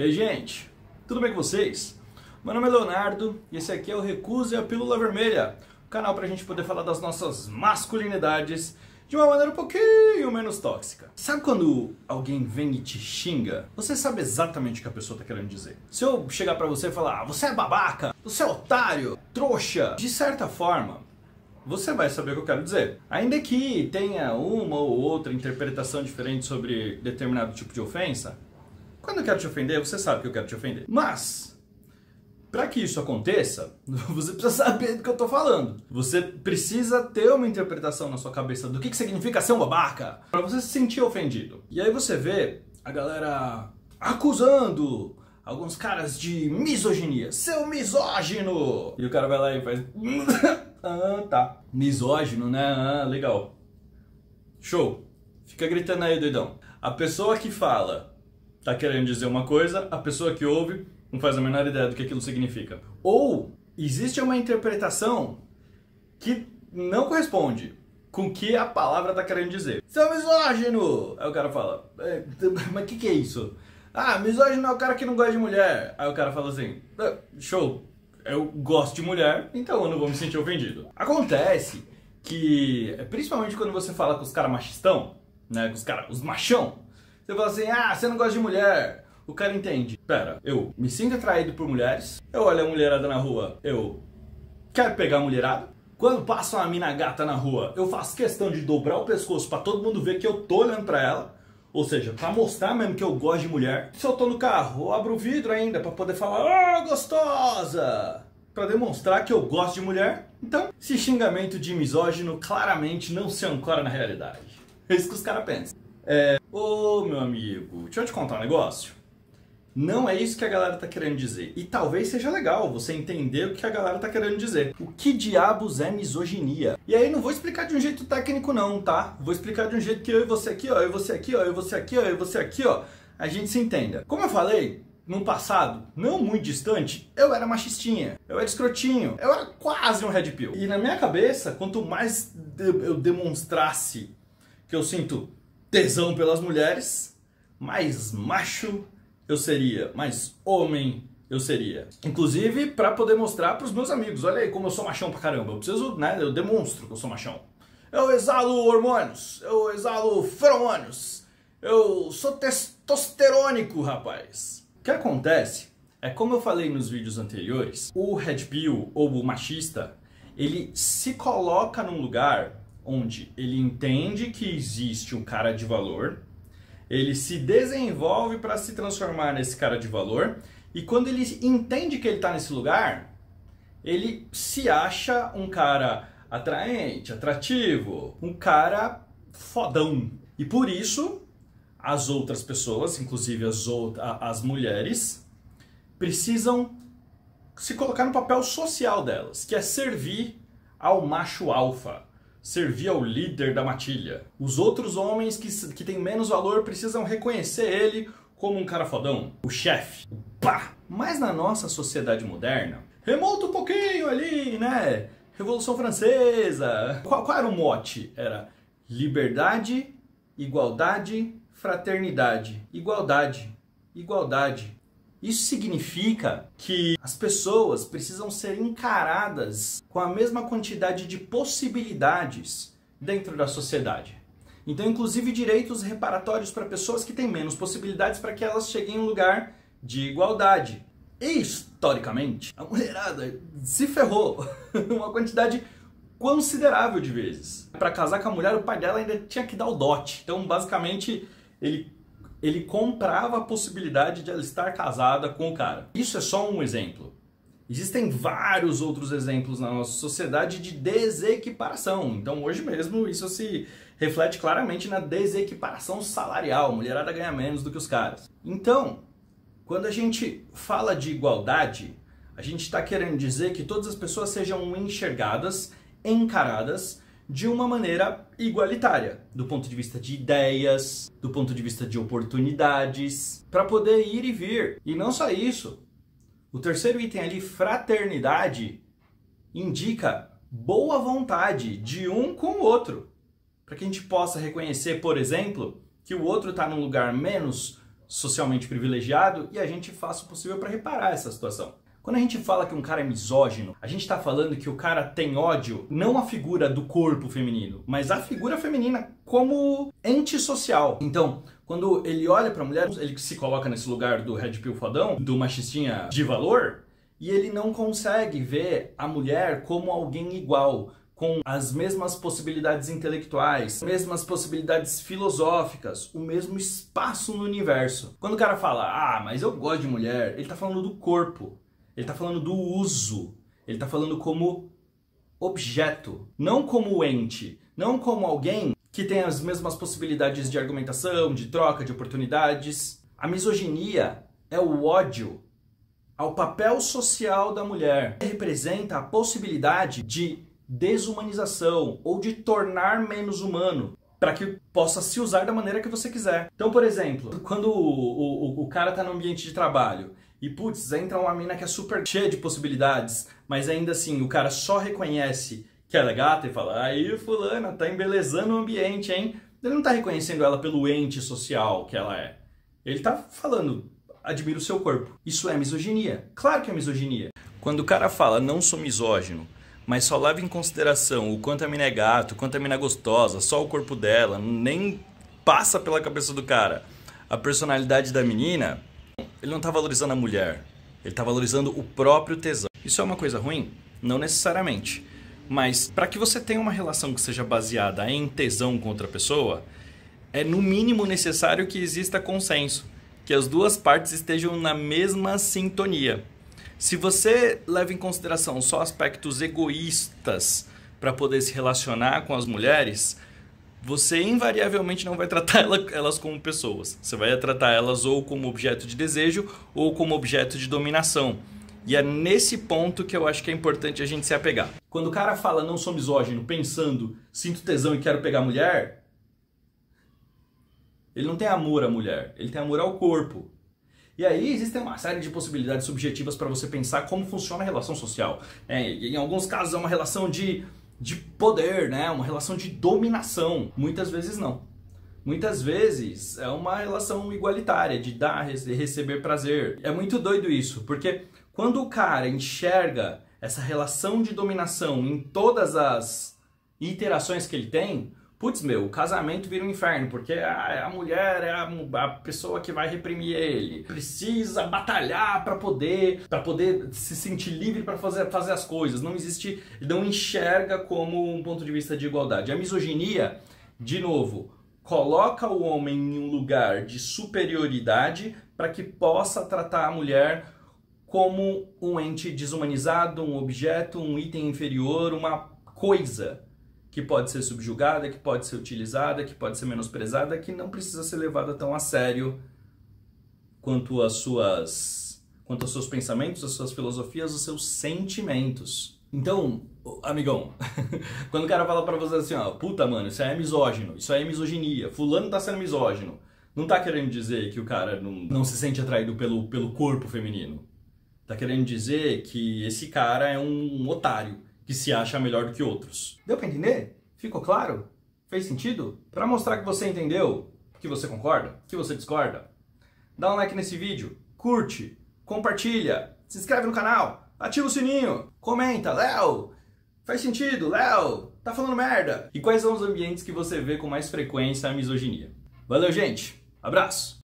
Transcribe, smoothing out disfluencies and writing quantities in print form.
E aí, gente, tudo bem com vocês? Meu nome é Leonardo e esse aqui é o Recuse a Pílula Vermelha, o canal pra gente poder falar das nossas masculinidades de uma maneira um pouquinho menos tóxica. Sabe quando alguém vem e te xinga? Você sabe exatamente o que a pessoa tá querendo dizer. Se eu chegar pra você e falar, você é babaca, você é otário, trouxa, de certa forma, você vai saber o que eu quero dizer. Ainda que tenha uma ou outra interpretação diferente sobre determinado tipo de ofensa, quando eu quero te ofender, você sabe que eu quero te ofender. Mas, para que isso aconteça, você precisa saber do que eu tô falando. Você precisa ter uma interpretação na sua cabeça do que significa ser um babaca, para você se sentir ofendido. E aí você vê a galera acusando alguns caras de misoginia. Seu misógino! E o cara vai lá e faz... ah, tá. Misógino, né? Ah, legal. Show. Fica gritando aí, doidão. A pessoa que fala tá querendo dizer uma coisa, a pessoa que ouve não faz a menor ideia do que aquilo significa. Ou existe uma interpretação que não corresponde com o que a palavra tá querendo dizer. Seu misógino! Aí o cara fala, mas o que é isso? Ah, misógino é o cara que não gosta de mulher. Aí o cara fala assim, show, eu gosto de mulher, então eu não vou me sentir ofendido. Acontece que, principalmente quando você fala com os caras machistão, né, com os caras, os machão, você fala assim, ah, você não gosta de mulher. O cara entende. Pera, eu me sinto atraído por mulheres, eu olho a mulherada na rua, eu quero pegar a mulherada. Quando passa uma mina gata na rua, eu faço questão de dobrar o pescoço pra todo mundo ver que eu tô olhando pra ela. Ou seja, pra mostrar mesmo que eu gosto de mulher. Se eu tô no carro, eu abro o vidro ainda pra poder falar, gostosa! Pra demonstrar que eu gosto de mulher. Então, esse xingamento de misógino claramente não se ancora na realidade. É isso que os caras pensam. Ô meu amigo, deixa eu te contar um negócio. Não é isso que a galera tá querendo dizer. E talvez seja legal você entender o que a galera tá querendo dizer. O que diabos é misoginia? E aí não vou explicar de um jeito técnico não, tá? Vou explicar de um jeito que eu e você aqui, ó, eu e você aqui, ó, eu e você aqui, ó, eu e você aqui, ó, a gente se entenda. Como eu falei, num passado não muito distante, eu era machistinha, eu era escrotinho, eu era quase um red pill. E na minha cabeça, quanto mais eu demonstrasse que eu sinto tesão pelas mulheres, mais macho eu seria, mais homem eu seria. Inclusive para poder mostrar para os meus amigos, olha aí como eu sou machão pra caramba. Eu preciso, né, eu demonstro que eu sou machão. Eu exalo hormônios, eu exalo feromônios, eu sou testosterônico, rapaz. O que acontece é, como eu falei nos vídeos anteriores, o red pill ou o machista, ele se coloca num lugar onde ele entende que existe um cara de valor, ele se desenvolve para se transformar nesse cara de valor, e quando ele entende que ele está nesse lugar, ele se acha um cara atraente, atrativo, um cara fodão. E por isso, as outras pessoas, inclusive as mulheres, precisam se colocar no papel social delas, que é servir ao macho alfa. Servir ao líder da matilha. Os outros homens que têm menos valor precisam reconhecer ele como um cara fodão. O chefe. Pá! Mas na nossa sociedade moderna, remonta um pouquinho ali, né? Revolução Francesa. Qual era o mote? Era liberdade, igualdade, fraternidade. Igualdade. Igualdade. Isso significa que as pessoas precisam ser encaradas com a mesma quantidade de possibilidades dentro da sociedade. Então, inclusive direitos reparatórios para pessoas que têm menos possibilidades para que elas cheguem em um lugar de igualdade. E, historicamente, a mulherada se ferrou uma quantidade considerável de vezes. Para casar com a mulher, o pai dela ainda tinha que dar o dote. Então, basicamente, ele comprava a possibilidade de ela estar casada com o cara. Isso é só um exemplo. Existem vários outros exemplos na nossa sociedade de desequiparação. Então hoje mesmo isso se reflete claramente na desequiparação salarial. A mulherada ganha menos do que os caras. Então, quando a gente fala de igualdade, a gente está querendo dizer que todas as pessoas sejam enxergadas, encaradas, de uma maneira igualitária, do ponto de vista de ideias, do ponto de vista de oportunidades, para poder ir e vir. E não só isso, o terceiro item ali, fraternidade, indica boa vontade de um com o outro, para que a gente possa reconhecer, por exemplo, que o outro está num lugar menos socialmente privilegiado e a gente faça o possível para reparar essa situação. Quando a gente fala que um cara é misógino, a gente está falando que o cara tem ódio não à figura do corpo feminino, mas à figura feminina como ente social. Então, quando ele olha para a mulher, ele se coloca nesse lugar do red pill fodão, do machistinha de valor, e ele não consegue ver a mulher como alguém igual, com as mesmas possibilidades intelectuais, mesmas possibilidades filosóficas, o mesmo espaço no universo. Quando o cara fala, ah, mas eu gosto de mulher, ele está falando do corpo. Ele está falando do uso, ele está falando como objeto, não como ente, não como alguém que tem as mesmas possibilidades de argumentação, de troca, de oportunidades. A misoginia é o ódio ao papel social da mulher. Representa a possibilidade de desumanização ou de tornar menos humano, para que possa se usar da maneira que você quiser. Então, por exemplo, quando o cara está no ambiente de trabalho e, putz, entra uma mina que é super cheia de possibilidades, mas ainda assim o cara só reconhece que ela é gata e fala, aí fulana, tá embelezando o ambiente, hein? Ele não tá reconhecendo ela pelo ente social que ela é. Ele tá falando, admira o seu corpo. Isso é misoginia. Claro que é misoginia. Quando o cara fala, não sou misógino, mas só leva em consideração o quanto a mina é gato, o quanto a mina é gostosa, só o corpo dela, nem passa pela cabeça do cara a personalidade da menina, ele não está valorizando a mulher, ele está valorizando o próprio tesão. Isso é uma coisa ruim? Não necessariamente. Mas para que você tenha uma relação que seja baseada em tesão com outra pessoa, é no mínimo necessário que exista consenso, que as duas partes estejam na mesma sintonia. Se você leva em consideração só aspectos egoístas para poder se relacionar com as mulheres, você invariavelmente não vai tratar elas como pessoas. Você vai tratar elas ou como objeto de desejo ou como objeto de dominação. E é nesse ponto que eu acho que é importante a gente se apegar. Quando o cara fala não sou misógino, pensando sinto tesão e quero pegar mulher, ele não tem amor à mulher, ele tem amor ao corpo. E aí existem uma série de possibilidades subjetivas para você pensar como funciona a relação social. Em alguns casos é uma relação de poder, né? Uma relação de dominação. Muitas vezes não. Muitas vezes é uma relação igualitária, de dar e receber prazer. É muito doido isso, porque quando o cara enxerga essa relação de dominação em todas as interações que ele tem, putz, meu, o casamento vira um inferno, porque a mulher é a pessoa que vai reprimir ele. Precisa batalhar para poder se sentir livre para fazer as coisas. Não existe, não enxerga como um ponto de vista de igualdade. A misoginia, de novo, coloca o homem em um lugar de superioridade para que possa tratar a mulher como um ente desumanizado, um objeto, um item inferior, uma coisa que pode ser subjugada, que pode ser utilizada, que pode ser menosprezada, que não precisa ser levada tão a sério quanto aos seus pensamentos, as suas filosofias, os seus sentimentos. Então, amigão, quando o cara fala pra você assim, ó, puta, mano, isso aí é misógino, isso aí é misoginia, fulano tá sendo misógino, não tá querendo dizer que o cara não se sente atraído pelo corpo feminino. Tá querendo dizer que esse cara é um otário, que se acha melhor do que outros. Deu pra entender? Ficou claro? Fez sentido? Pra mostrar que você entendeu, que você concorda, que você discorda, dá um like nesse vídeo, curte, compartilha, se inscreve no canal, ativa o sininho, comenta, Léo, faz sentido, Léo, tá falando merda. E quais são os ambientes que você vê com mais frequência a misoginia? Valeu, gente, abraço!